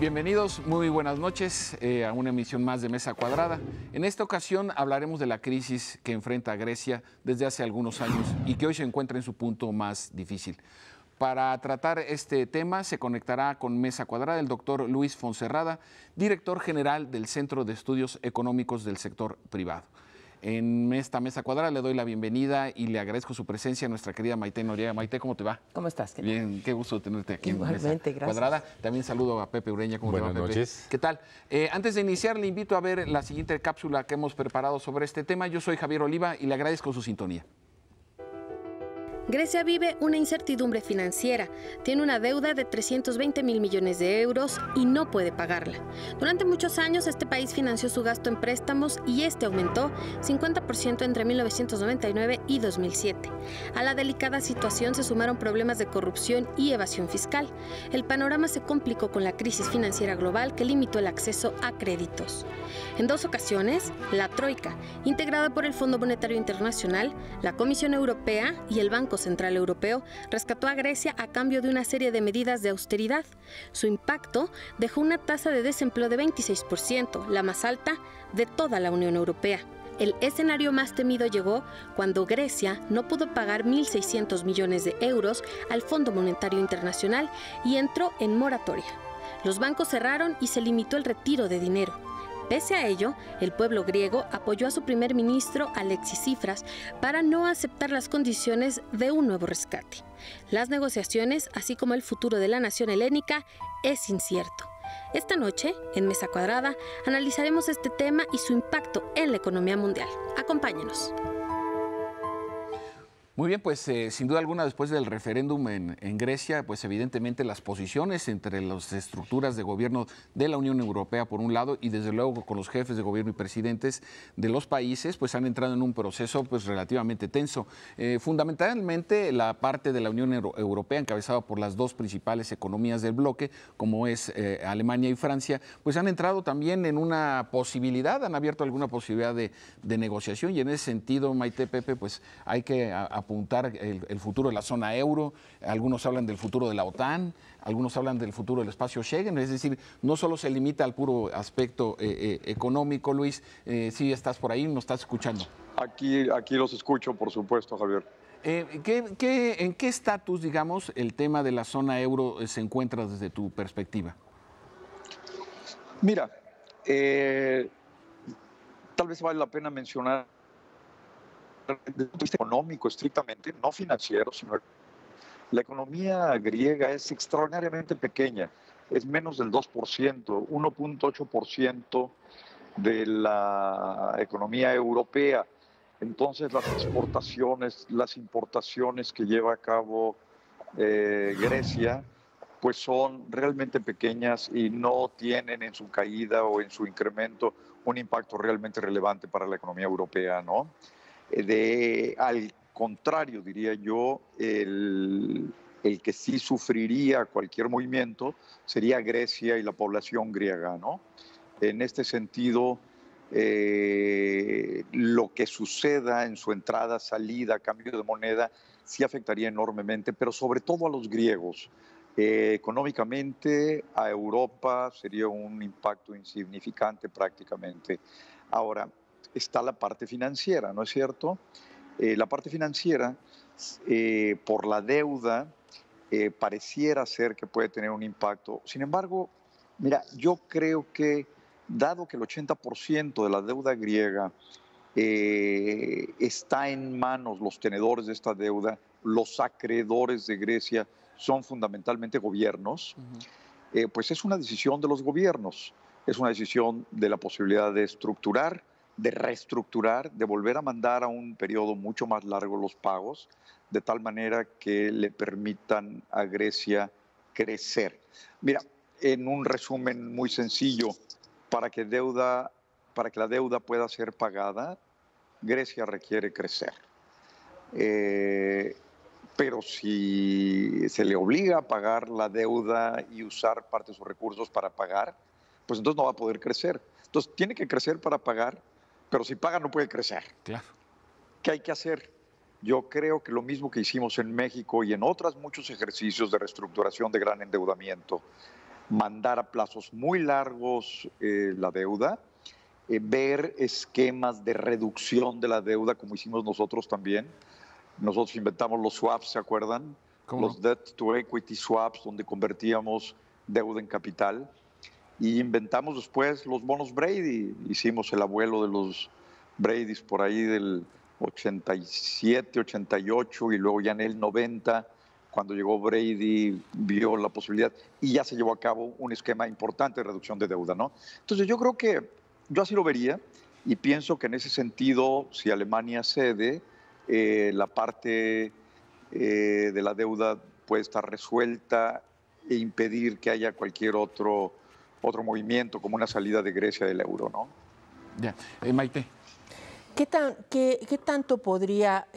Bienvenidos, muy buenas noches a una emisión más de Mesa Cuadrada. En esta ocasión hablaremos de la crisis que enfrenta Grecia desde hace algunos años y que hoy se encuentra en su punto más difícil. Para tratar este tema se conectará con Mesa Cuadrada el doctor Luis Fonserrada, director general del Centro de Estudios Económicos del Sector Privado. En esta Mesa Cuadrada le doy la bienvenida y le agradezco su presencia a nuestra querida Maite Noriega. Maite, ¿cómo te va? ¿Cómo estás? Bien, qué gusto tenerte aquí. Igualmente, en Mesa gracias. Cuadrada. También saludo a Pepe Ureña. ¿Cómo te va, Pepe? Buenas noches. ¿Qué tal? Antes de iniciar, le invito a ver la siguiente cápsula que hemos preparado sobre este tema. Yo soy Javier Oliva y le agradezco su sintonía. Grecia vive una incertidumbre financiera, tiene una deuda de 320.000 millones de euros y no puede pagarla. Durante muchos años este país financió su gasto en préstamos y este aumentó 50% entre 1999 y 2007. A la delicada situación se sumaron problemas de corrupción y evasión fiscal. El panorama se complicó con la crisis financiera global que limitó el acceso a créditos. En 2 ocasiones, la Troika, integrada por el Fondo Monetario Internacional, la Comisión Europea y el Banco Central Europeo, rescató a Grecia a cambio de una serie de medidas de austeridad. Su impacto dejó una tasa de desempleo de 26%, la más alta de toda la Unión Europea. El escenario más temido llegó cuando Grecia no pudo pagar 1.600 millones de euros al Fondo Monetario Internacional y entró en moratoria. Los bancos cerraron y se limitó el retiro de dinero. Pese a ello, el pueblo griego apoyó a su primer ministro Alexis Tsipras para no aceptar las condiciones de un nuevo rescate. Las negociaciones, así como el futuro de la nación helénica, es incierto. Esta noche, en Mesa Cuadrada, analizaremos este tema y su impacto en la economía mundial. Acompáñenos. Muy bien, pues sin duda alguna después del referéndum en Grecia, pues evidentemente las posiciones entre las estructuras de gobierno de la Unión Europea por un lado y desde luego con los jefes de gobierno y presidentes de los países, pues han entrado en un proceso pues relativamente tenso. Fundamentalmente la parte de la Unión Europea encabezada por las 2 principales economías del bloque, como es Alemania y Francia, pues han entrado también en una posibilidad, han abierto alguna posibilidad de negociación y en ese sentido, Maite, Pepe, pues hay que apuntar el futuro de la zona euro, algunos hablan del futuro de la OTAN, algunos hablan del futuro del espacio Schengen, es decir, no solo se limita al puro aspecto económico. Luis, sí estás por ahí, nos estás escuchando. Aquí los escucho, por supuesto, Javier. ¿En qué estatus, digamos, el tema de la zona euro se encuentra desde tu perspectiva? Mira, tal vez vale la pena mencionar desde el punto de vista económico estrictamente, no financiero, sino la economía griega es extraordinariamente pequeña, es menos del 2%, 1.8% de la economía europea. Entonces las exportaciones, las importaciones que lleva a cabo Grecia, pues son realmente pequeñas y no tienen en su caída o en su incremento un impacto realmente relevante para la economía europea, ¿no? Al contrario, diría yo, el que sí sufriría cualquier movimiento sería Grecia y la población griega, ¿no? En este sentido, lo que suceda en su entrada, salida, cambio de moneda, sí afectaría enormemente, pero sobre todo a los griegos. Económicamente, a Europa sería un impacto insignificante prácticamente. Ahora, está la parte financiera, ¿no es cierto? La parte financiera, por la deuda, pareciera ser que puede tener un impacto. Sin embargo, mira, yo creo que, dado que el 80% de la deuda griega está en manos, los tenedores de esta deuda, los acreedores de Grecia son fundamentalmente gobiernos, pues es una decisión de los gobiernos, es una decisión de la posibilidad de estructurar, de reestructurar, de volver a mandar a un periodo mucho más largo los pagos, de tal manera que le permitan a Grecia crecer. Mira, en un resumen muy sencillo, para que la deuda pueda ser pagada, Grecia requiere crecer. Pero si se le obliga a pagar la deuda y usar parte de sus recursos para pagar, pues entonces no va a poder crecer. Entonces tiene que crecer para pagar, pero si paga no puede crecer. Claro. ¿Qué hay que hacer? Yo creo que lo mismo que hicimos en México y en otros muchos ejercicios de reestructuración de gran endeudamiento, mandar a plazos muy largos la deuda, ver esquemas de reducción de la deuda, como hicimos nosotros también. Nosotros inventamos los swaps, ¿se acuerdan? Los debt to equity swaps, donde convertíamos deuda en capital. Y inventamos después los bonos Brady. Hicimos el abuelo de los Bradys por ahí del 87, 88 y luego ya en el 90, cuando llegó Brady, vio la posibilidad y ya se llevó a cabo un esquema importante de reducción de deuda, ¿no? Entonces yo creo que yo así lo vería y pienso que en ese sentido, si Alemania cede, la parte de la deuda puede estar resuelta e impedir que haya cualquier otro movimiento, como una salida de Grecia del euro, ¿no? Ya, Maite. ¿Qué tanto podría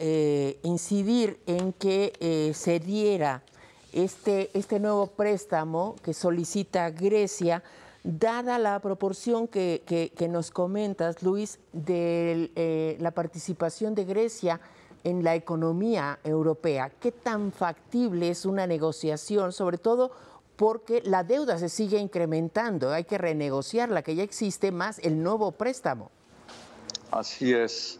incidir en que se diera este nuevo préstamo que solicita Grecia, dada la proporción que nos comentas, Luis, de la participación de Grecia en la economía europea? ¿Qué tan factible es una negociación, sobre todo porque la deuda se sigue incrementando? Hay que renegociar la que ya existe más el nuevo préstamo. Así es.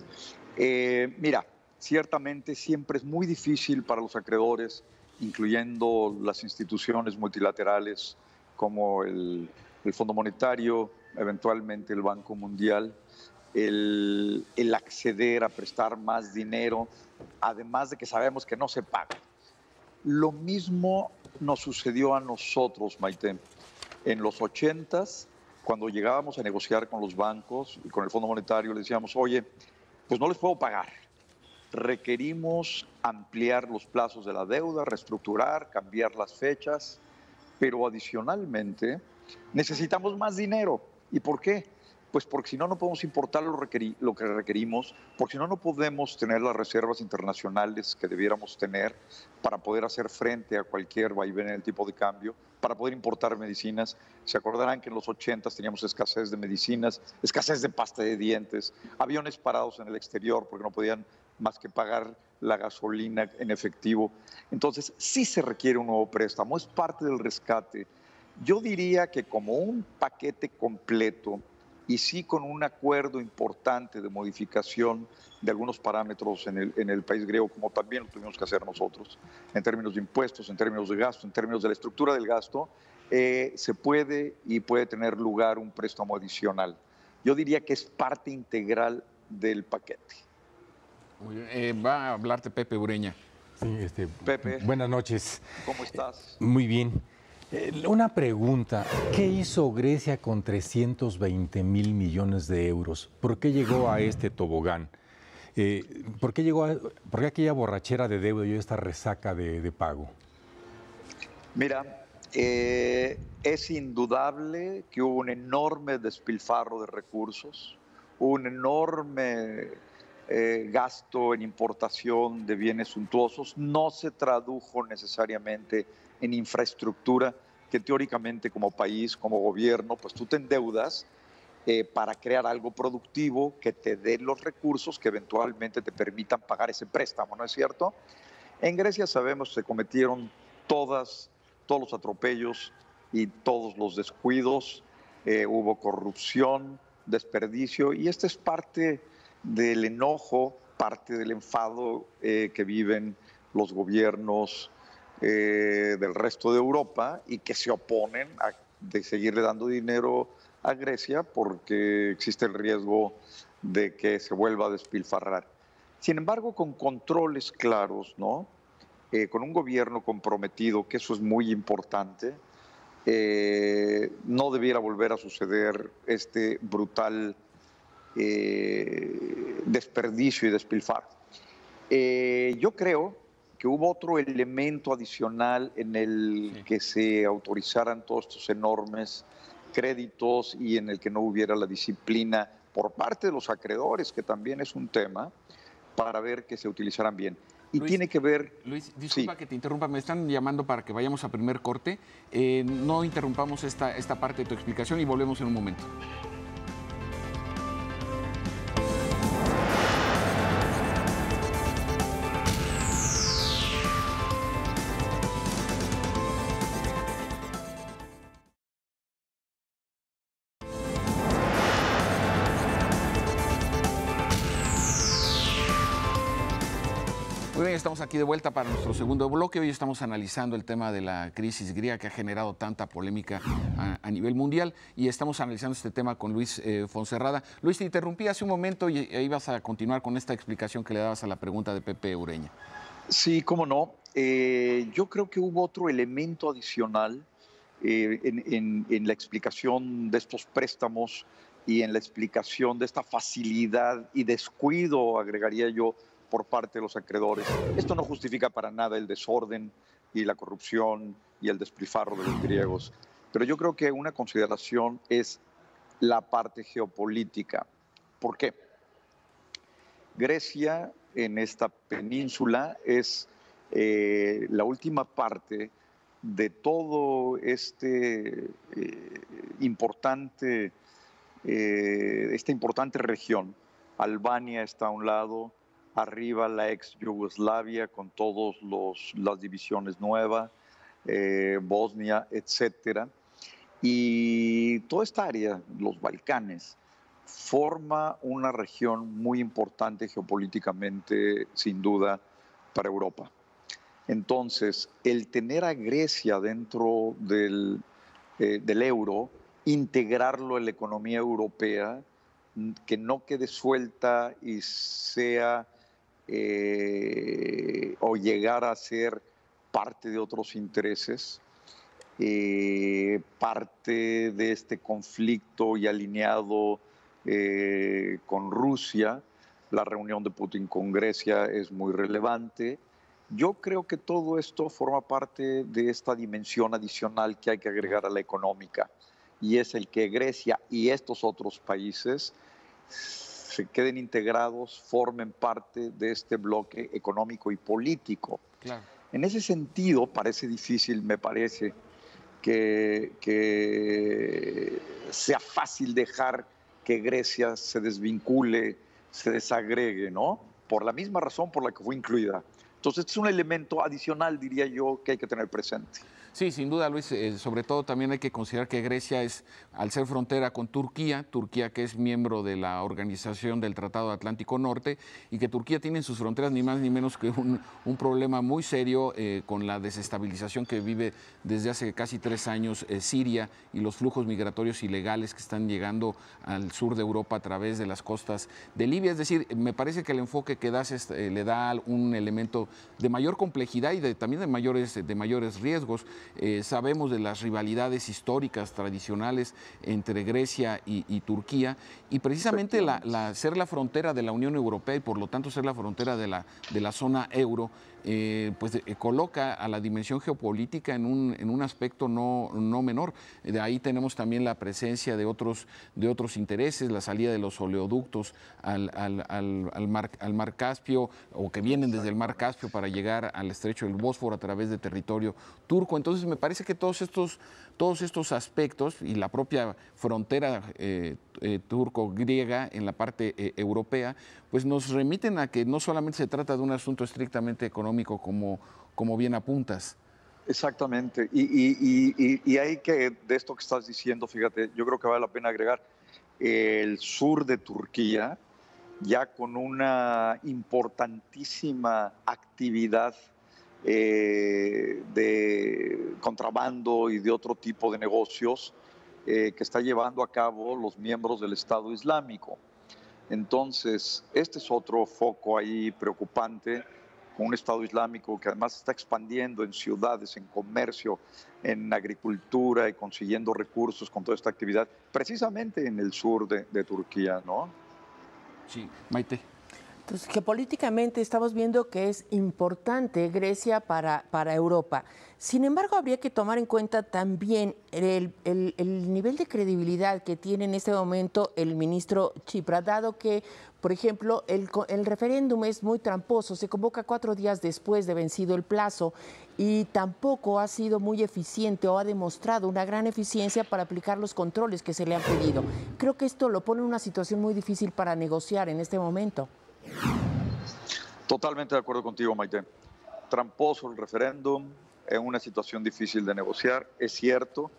Mira, ciertamente siempre es muy difícil para los acreedores, incluyendo las instituciones multilaterales como el Fondo Monetario, eventualmente el Banco Mundial, el acceder a prestar más dinero, además de que sabemos que no se paga. Lo mismo nos sucedió a nosotros, Maite. En los 80s, cuando llegábamos a negociar con los bancos y con el Fondo Monetario, les decíamos, oye, pues no les puedo pagar. Requerimos ampliar los plazos de la deuda, reestructurar, cambiar las fechas, pero adicionalmente necesitamos más dinero. ¿Y por qué? Pues porque si no, no podemos importar lo que requerimos, porque si no, no podemos tener las reservas internacionales que debiéramos tener para poder hacer frente a cualquier vaivén en el tipo de cambio, para poder importar medicinas. Se acordarán que en los 80s teníamos escasez de medicinas, escasez de pasta de dientes, aviones parados en el exterior porque no podían más que pagar la gasolina en efectivo. Entonces, sí se requiere un nuevo préstamo, es parte del rescate. Yo diría que como un paquete completo, y sí con un acuerdo importante de modificación de algunos parámetros en el país griego, como también lo tuvimos que hacer nosotros, en términos de impuestos, en términos de gasto, en términos de la estructura del gasto, se puede y puede tener lugar un préstamo adicional. Yo diría que es parte integral del paquete. Muy bien. Va a hablarte Pepe Ureña. Sí, Pepe, buenas noches. ¿Cómo estás? Muy bien. Una pregunta, ¿qué hizo Grecia con 320 mil millones de euros? ¿Por qué llegó a este tobogán? ¿Por qué aquella borrachera de deuda y esta resaca de pago? Mira, es indudable que hubo un enorme despilfarro de recursos, un enorme gasto en importación de bienes suntuosos, no se tradujo necesariamente en infraestructura, que teóricamente como país, como gobierno, pues tú te endeudas para crear algo productivo que te dé los recursos que eventualmente te permitan pagar ese préstamo, ¿no es cierto? En Grecia sabemos que se cometieron todos los atropellos y todos los descuidos, hubo corrupción, desperdicio, y esta es parte del enojo, parte del enfado que viven los gobiernos del resto de Europa y que se oponen a de seguirle dando dinero a Grecia porque existe el riesgo de que se vuelva a despilfarrar. Sin embargo, con controles claros, ¿no? Con un gobierno comprometido, que eso es muy importante, no debiera volver a suceder este brutal desperdicio y despilfarro. Yo creo que hubo otro elemento adicional en el que se autorizaran todos estos enormes créditos y en el que no hubiera la disciplina por parte de los acreedores, que también es un tema, para ver que se utilizaran bien. Y Luis, tiene que ver... Luis, disculpa sí. que te interrumpa, me están llamando para que vayamos a primer corte. No interrumpamos esta parte de tu explicación y volvemos en un momento. Muy bien, estamos aquí de vuelta para nuestro segundo bloque. Hoy estamos analizando el tema de la crisis griega que ha generado tanta polémica a nivel mundial y estamos analizando este tema con Luis Fonserrada. Luis, te interrumpí hace un momento y ibas a continuar con esta explicación que le dabas a la pregunta de Pepe Ureña. Sí, cómo no. Yo creo que hubo otro elemento adicional en la explicación de estos préstamos y en la explicación de esta facilidad y descuido, agregaría yo, por parte de los acreedores. Esto no justifica para nada el desorden y la corrupción y el despilfarro de los griegos, pero yo creo que una consideración es la parte geopolítica. ¿Por qué? Grecia en esta península es la última parte de todo este esta importante región. Albania está a un lado, arriba la ex Yugoslavia con todas las divisiones nuevas, Bosnia, etcétera. Y toda esta área, los Balcanes, forma una región muy importante geopolíticamente, sin duda, para Europa. Entonces, el tener a Grecia dentro del euro, integrarlo en la economía europea, que no quede suelta y sea o llegar a ser parte de otros intereses, parte de este conflicto y alineado con Rusia. La reunión de Putin con Grecia es muy relevante. Yo creo que todo esto forma parte de esta dimensión adicional que hay que agregar a la económica, y es el que Grecia y estos otros países se queden integrados, formen parte de este bloque económico y político. Claro. En ese sentido, parece difícil, me parece, que sea fácil dejar que Grecia se desvincule, se desagregue, ¿no? Por la misma razón por la que fue incluida. Entonces, este es un elemento adicional, diría yo, que hay que tener presente. Sí, sin duda, Luis. Sobre todo también hay que considerar que Grecia es, al ser frontera con Turquía que es miembro de la Organización del Tratado Atlántico Norte, y que Turquía tiene en sus fronteras ni más ni menos que un problema muy serio con la desestabilización que vive desde hace casi 3 años Siria y los flujos migratorios ilegales que están llegando al sur de Europa a través de las costas de Libia. Es decir, me parece que el enfoque que das le da un elemento de mayor complejidad y también de mayores riesgos. Sabemos de las rivalidades históricas, tradicionales entre Grecia y Turquía, y precisamente ser la frontera de la Unión Europea y por lo tanto ser la frontera de la zona euro, coloca a la dimensión geopolítica en un aspecto no menor. De ahí tenemos también la presencia de otros intereses, la salida de los oleoductos al mar Caspio, o que vienen desde el mar Caspio para llegar al estrecho del Bósforo a través de territorio turco. Entonces me parece que todos estos aspectos y la propia frontera turco-griega en la parte europea, pues nos remiten a que no solamente se trata de un asunto estrictamente económico como bien apuntas. Exactamente. Y hay que, de esto que estás diciendo, fíjate, yo creo que vale la pena agregar el sur de Turquía, ya con una importantísima actividad de contrabando y de otro tipo de negocios que está llevando a cabo los miembros del Estado Islámico. Entonces, este es otro foco ahí preocupante, con un Estado Islámico que además está expandiendo en ciudades, en comercio, en agricultura y consiguiendo recursos con toda esta actividad, precisamente en el sur de Turquía, ¿no? Sí, Maite. Entonces, geopolíticamente estamos viendo que es importante Grecia para Europa. Sin embargo, habría que tomar en cuenta también el nivel de credibilidad que tiene en este momento el ministro Tsipras, dado que, por ejemplo, el referéndum es muy tramposo, se convoca 4 días después de vencido el plazo y tampoco ha sido muy eficiente o ha demostrado una gran eficiencia para aplicar los controles que se le han pedido. Creo que esto lo pone en una situación muy difícil para negociar en este momento. Totalmente de acuerdo contigo, Maite. Tramposo el referéndum, en una situación difícil de negociar, es cierto.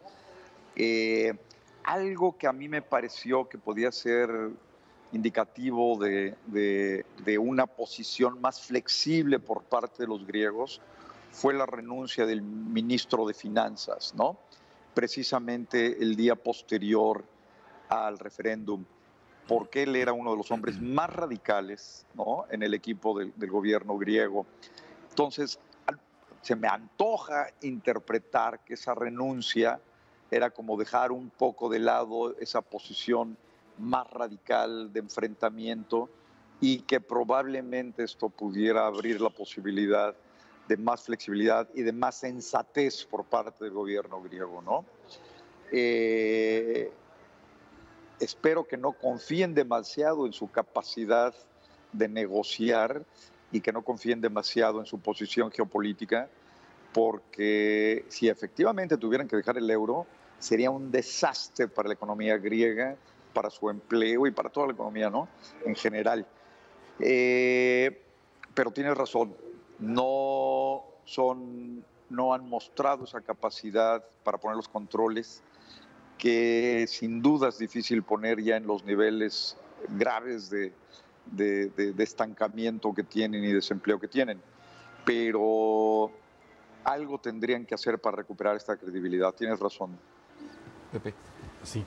Algo que a mí me pareció que podía ser indicativo de una posición más flexible por parte de los griegos fue la renuncia del ministro de Finanzas, ¿no? Precisamente el día posterior al referéndum, porque él era uno de los hombres más radicales, ¿no?, en el equipo del gobierno griego. Entonces, se me antoja interpretar que esa renuncia era como dejar un poco de lado esa posición más radical de enfrentamiento y que probablemente esto pudiera abrir la posibilidad de más flexibilidad y de más sensatez por parte del gobierno griego, ¿no? Espero que no confíen demasiado en su capacidad de negociar y que no confíen demasiado en su posición geopolítica, porque si efectivamente tuvieran que dejar el euro, sería un desastre para la economía griega, para su empleo y para toda la economía, ¿no?, en general. Pero tienes razón, no han mostrado esa capacidad para poner los controles, que sin duda es difícil poner ya en los niveles graves de estancamiento que tienen y desempleo que tienen. Pero algo tendrían que hacer para recuperar esta credibilidad. Tienes razón. Pepe. Sí.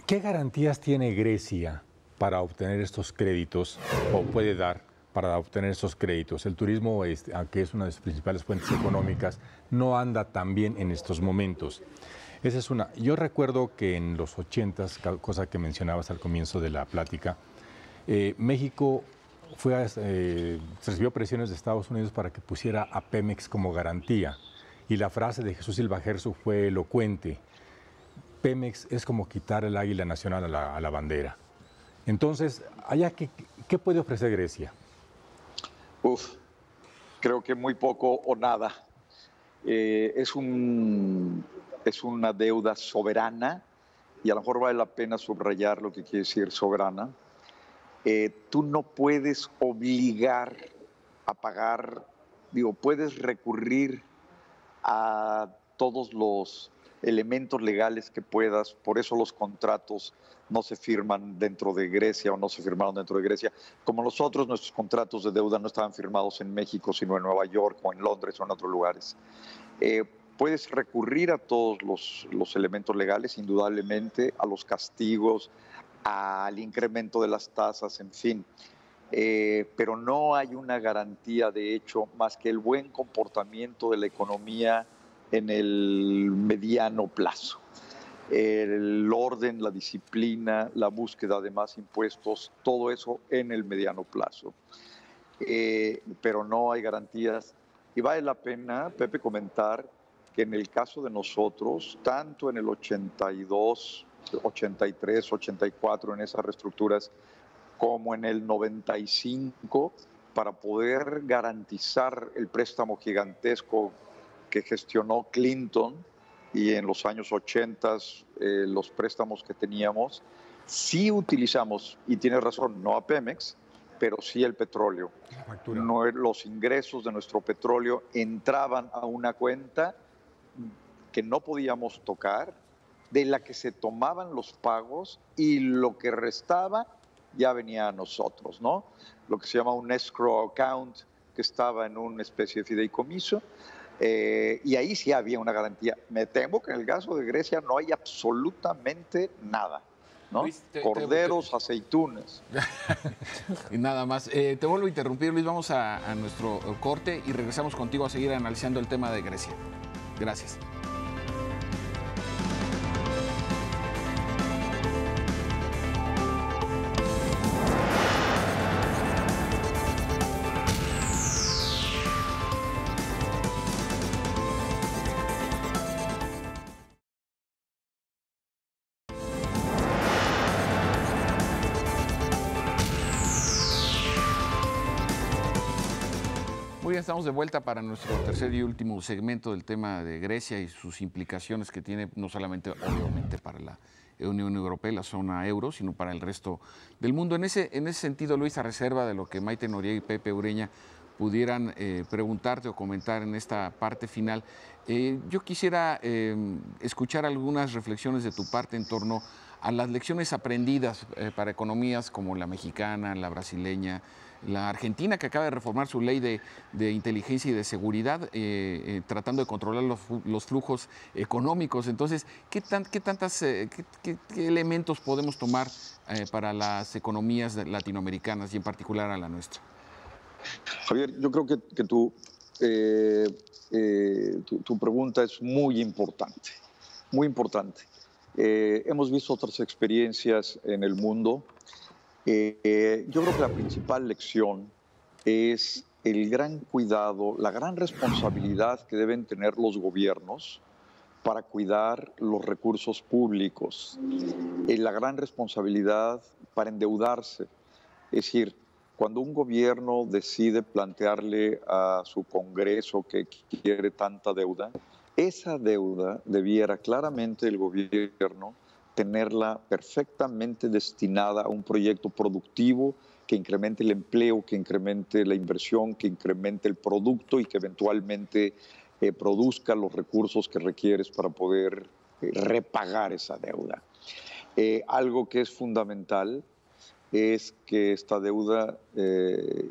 ¿Qué garantías tiene Grecia para obtener estos créditos o puede dar para obtener estos créditos? El turismo, aunque es una de sus principales fuentes económicas, no anda tan bien en estos momentos. Esa es una. Yo recuerdo que en los 80s, cosa que mencionabas al comienzo de la plática, México recibió presiones de Estados Unidos para que pusiera a Pemex como garantía. Y la frase de Jesús Silva Gerso fue elocuente: Pemex es como quitar el águila nacional a la bandera. Entonces, ¿qué puede ofrecer Grecia? Creo que muy poco o nada. Es una deuda soberana, y a lo mejor vale la pena subrayar lo que quiere decir soberana. Tú no puedes obligar a pagar, puedes recurrir a todos los elementos legales que puedas, por eso los contratos no se firman dentro de Grecia o no se firmaron dentro de Grecia. Como nosotros, nuestros contratos de deuda no estaban firmados en México, sino en Nueva York o en Londres o en otros lugares. Puedes recurrir a todos los elementos legales, indudablemente, a los castigos, al incremento de las tasas, en fin. Pero no hay una garantía, de hecho, más que el buen comportamiento de la economía en el mediano plazo. El orden, la disciplina, la búsqueda de más impuestos, todo eso en el mediano plazo. Pero no hay garantías. Y vale la pena, Pepe, comentar que en el caso de nosotros, tanto en el 82, 83, 84, en esas reestructuras, como en el 95, para poder garantizar el préstamo gigantesco que gestionó Clinton, y en los años 80 los préstamos que teníamos, sí utilizamos, y tienes razón, no a Pemex, pero sí el petróleo. No, los ingresos de nuestro petróleo entraban a una cuenta que no podíamos tocar, de la que se tomaban los pagos, y lo que restaba ya venía a nosotros, ¿no? Lo que se llama un escrow account, que estaba en una especie de fideicomiso, y ahí sí había una garantía. Me temo que en el caso de Grecia no hay absolutamente nada, ¿no? Luis, corderos, aceitunas. Y nada más. Te vuelvo a interrumpir, Luis. Vamos a nuestro corte y regresamos contigo a seguir analizando el tema de Grecia. Gracias. Muy bien, estamos de vuelta para nuestro tercer y último segmento del tema de Grecia y sus implicaciones que tiene no solamente, obviamente, para la Unión Europea y la zona euro, sino para el resto del mundo. En ese sentido, Luis, a reserva de lo que Maite Noriega y Pepe Ureña pudieran preguntarte o comentar en esta parte final, yo quisiera escuchar algunas reflexiones de tu parte en torno a las lecciones aprendidas para economías como la mexicana, la brasileña, la Argentina, que acaba de reformar su ley de inteligencia y de seguridad, tratando de controlar los flujos económicos? Entonces, ¿qué elementos podemos tomar para las economías latinoamericanas y en particular a la nuestra? Javier, yo creo que tu pregunta es muy importante, muy importante. Hemos visto otras experiencias en el mundo. Yo creo que la principal lección es el gran cuidado, la gran responsabilidad que deben tener los gobiernos para cuidar los recursos públicos, la gran responsabilidad para endeudarse. Es decir, cuando un gobierno decide plantearle a su Congreso que quiere tanta deuda, esa deuda debiera claramente el gobierno tenerla perfectamente destinada a un proyecto productivo que incremente el empleo, que incremente la inversión, que incremente el producto y que eventualmente produzca los recursos que requieres para poder repagar esa deuda. Algo que es fundamental es que esta deuda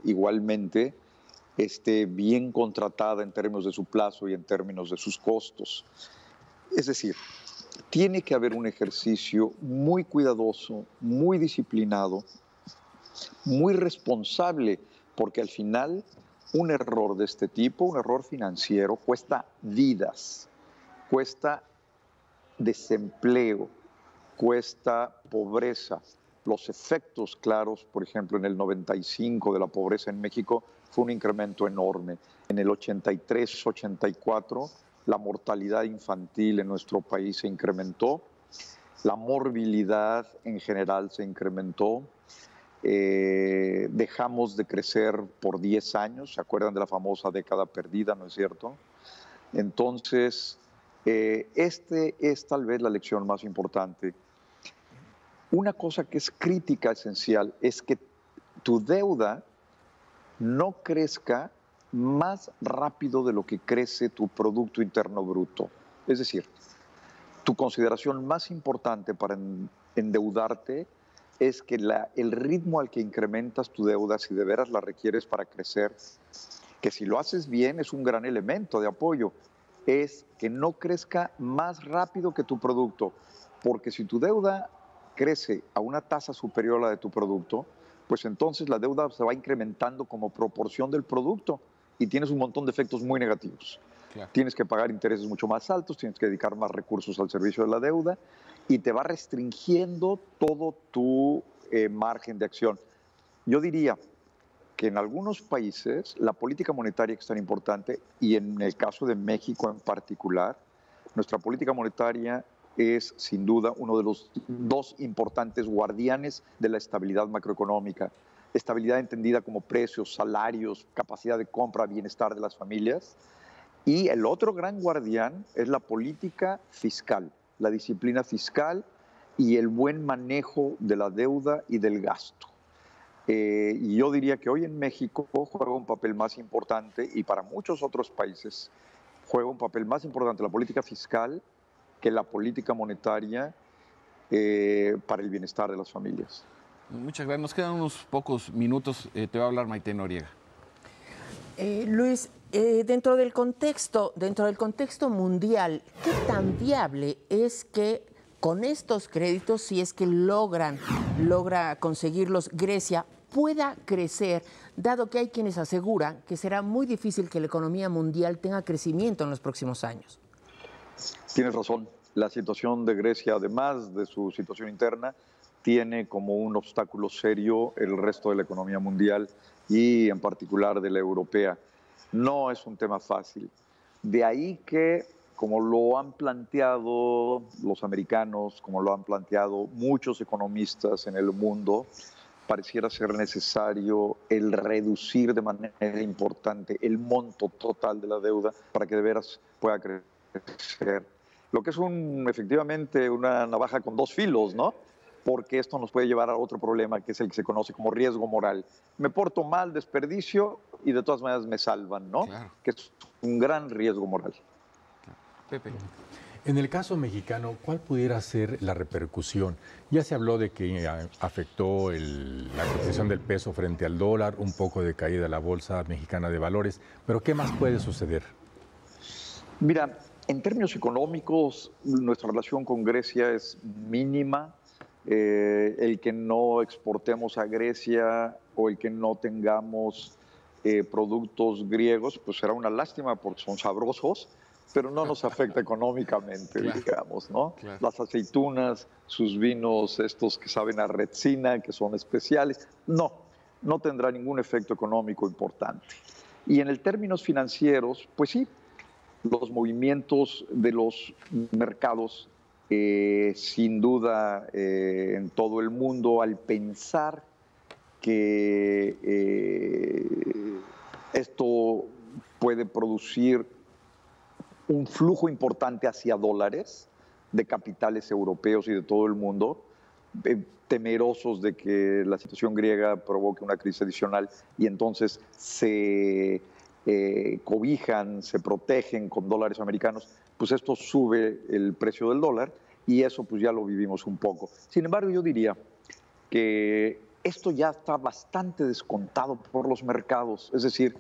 igualmente esté bien contratada en términos de su plazo y en términos de sus costos. Es decir, tiene que haber un ejercicio muy cuidadoso, muy disciplinado, muy responsable, porque al final un error de este tipo, un error financiero, cuesta vidas, cuesta desempleo, cuesta pobreza. Los efectos claros, por ejemplo, en el 95 de la pobreza en México fue un incremento enorme. En el 83, 84, la mortalidad infantil en nuestro país se incrementó, la morbilidad en general se incrementó, dejamos de crecer por 10 años, ¿se acuerdan de la famosa década perdida, no es cierto? Entonces, este es tal vez la lección más importante. Una cosa que es crítica, esencial, es que tu deuda no crezca más rápido de lo que crece tu Producto Interno Bruto. Es decir, tu consideración más importante para endeudarte es que el ritmo al que incrementas tu deuda, si de veras la requieres para crecer, que si lo haces bien es un gran elemento de apoyo, es que no crezca más rápido que tu producto, porque si tu deuda crece a una tasa superior a la de tu producto, pues entonces la deuda se va incrementando como proporción del producto y tienes un montón de efectos muy negativos. Claro. Tienes que pagar intereses mucho más altos, tienes que dedicar más recursos al servicio de la deuda y te va restringiendo todo tu margen de acción. Yo diría que en algunos países la política monetaria que es tan importante, y en el caso de México en particular, nuestra política monetaria es sin duda uno de los dos importantes guardianes de la estabilidad macroeconómica. Estabilidad entendida como precios, salarios, capacidad de compra, bienestar de las familias. Y el otro gran guardián es la política fiscal, la disciplina fiscal y el buen manejo de la deuda y del gasto. Y yo diría que hoy en México juega un papel más importante, y para muchos otros países juega un papel más importante la política fiscal que la política monetaria para el bienestar de las familias. Muchas gracias. Nos quedan unos pocos minutos. Te va a hablar Maite Noriega. Luis, dentro del contexto mundial, ¿qué tan viable es que con estos créditos, si es que logra conseguirlos, Grecia pueda crecer, dado que hay quienes aseguran que será muy difícil que la economía mundial tenga crecimiento en los próximos años? Tienes razón. La situación de Grecia, además de su situación interna, tiene como un obstáculo serio el resto de la economía mundial y en particular de la europea. No es un tema fácil. De ahí que, como lo han planteado los americanos, como lo han planteado muchos economistas en el mundo, pareciera ser necesario el reducir de manera importante el monto total de la deuda para que de veras pueda crecer. Lo que es efectivamente una navaja con dos filos, ¿no? Porque esto nos puede llevar a otro problema, que es el que se conoce como riesgo moral. Me porto mal, desperdicio, y de todas maneras me salvan, ¿no? Claro. Que es un gran riesgo moral. Pepe. En el caso mexicano, ¿cuál pudiera ser la repercusión? Ya se habló de que afectó la cotización del peso frente al dólar, un poco de caída de la Bolsa Mexicana de Valores, pero ¿qué más puede suceder? Mira, en términos económicos, nuestra relación con Grecia es mínima. El que no exportemos a Grecia o el que no tengamos productos griegos, pues será una lástima porque son sabrosos, pero no nos afecta económicamente, claro, digamos, ¿no? Claro. Las aceitunas, sus vinos estos que saben a retsina, que son especiales, no tendrá ningún efecto económico importante. Y en el términos financieros, pues sí, los movimientos de los mercados, sin duda, en todo el mundo, al pensar que esto puede producir un flujo importante hacia dólares de capitales europeos y de todo el mundo, temerosos de que la situación griega provoque una crisis adicional y entonces se cobijan, se protegen con dólares americanos, pues esto sube el precio del dólar y eso pues ya lo vivimos un poco. Sin embargo, yo diría que esto ya está bastante descontado por los mercados, es decir,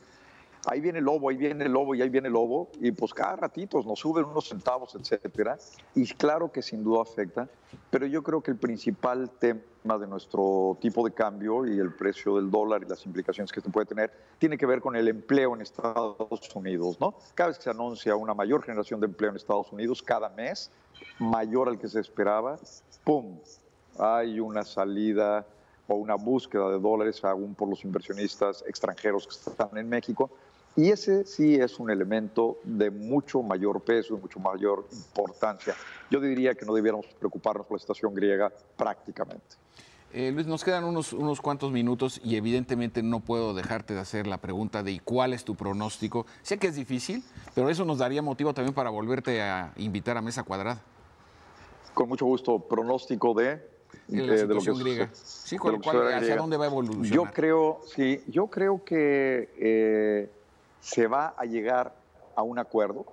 ahí viene el lobo, ahí viene el lobo y ahí viene el lobo, y pues cada ratito nos suben unos centavos, etcétera, y claro que sin duda afecta, pero yo creo que el principal tema de nuestro tipo de cambio y el precio del dólar y las implicaciones que esto puede tener, tiene que ver con el empleo en Estados Unidos, ¿no? Cada vez que se anuncia una mayor generación de empleo en Estados Unidos, cada mes, mayor al que se esperaba, ¡pum!, hay una salida o una búsqueda de dólares aún por los inversionistas extranjeros que están en México. Y ese sí es un elemento de mucho mayor peso y mucho mayor importancia. Yo diría que no debiéramos preocuparnos por la situación griega prácticamente. Luis, nos quedan unos cuantos minutos y evidentemente no puedo dejarte de hacer la pregunta de ¿cuál es tu pronóstico? Sé que es difícil, pero eso nos daría motivo también para volverte a invitar a Mesa Cuadrada. Con mucho gusto. Pronóstico de la situación griega. Sí, ¿hacia dónde va a evolucionar? Yo creo que se va a llegar a un acuerdo.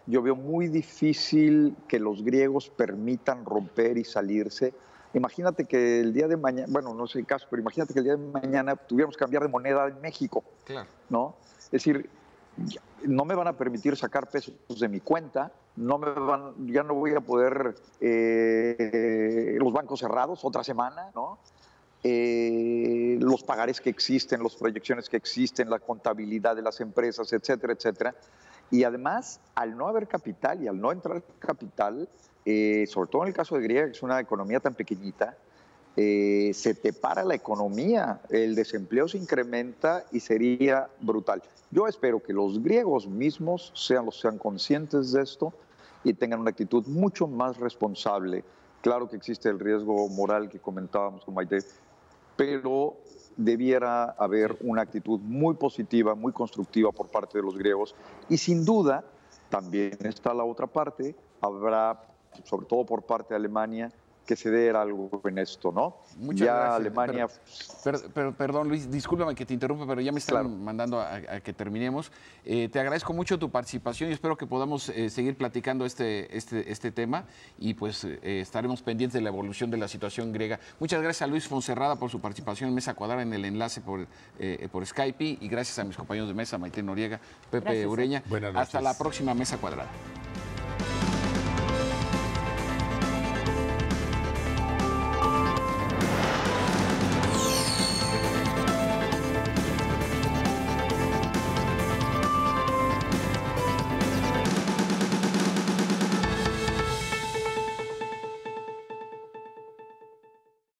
Yo veo muy difícil que los griegos permitan romper y salirse. Imagínate que el día de mañana, bueno, no es el caso, pero imagínate que el día de mañana tuviéramos que cambiar de moneda en México, claro, ¿no? Es decir, no me van a permitir sacar pesos de mi cuenta, ya no voy a poder, los bancos cerrados otra semana, ¿no? Los pagarés que existen, las proyecciones que existen, la contabilidad de las empresas, etcétera, etcétera. Y además, al no haber capital y al no entrar capital, sobre todo en el caso de Grecia, que es una economía tan pequeñita, se te para la economía, el desempleo se incrementa y sería brutal. Yo espero que los griegos mismos sean conscientes de esto y tengan una actitud mucho más responsable. Claro que existe el riesgo moral que comentábamos con Maite, pero debiera haber una actitud muy positiva, muy constructiva por parte de los griegos. Y sin duda, también está la otra parte, habrá, sobre todo por parte de Alemania, que ceder algo en esto, ¿no? Muchas gracias. Alemania... Perdón, Luis, discúlpame que te interrumpa, pero ya me están mandando a que terminemos. Te agradezco mucho tu participación y espero que podamos seguir platicando este tema y pues estaremos pendientes de la evolución de la situación griega. Muchas gracias a Luis Fonserrada por su participación en Mesa Cuadrada en el enlace por Skype y gracias a mis compañeros de mesa, Maite Noriega, Pepe Ureña. Hasta la próxima Mesa Cuadrada.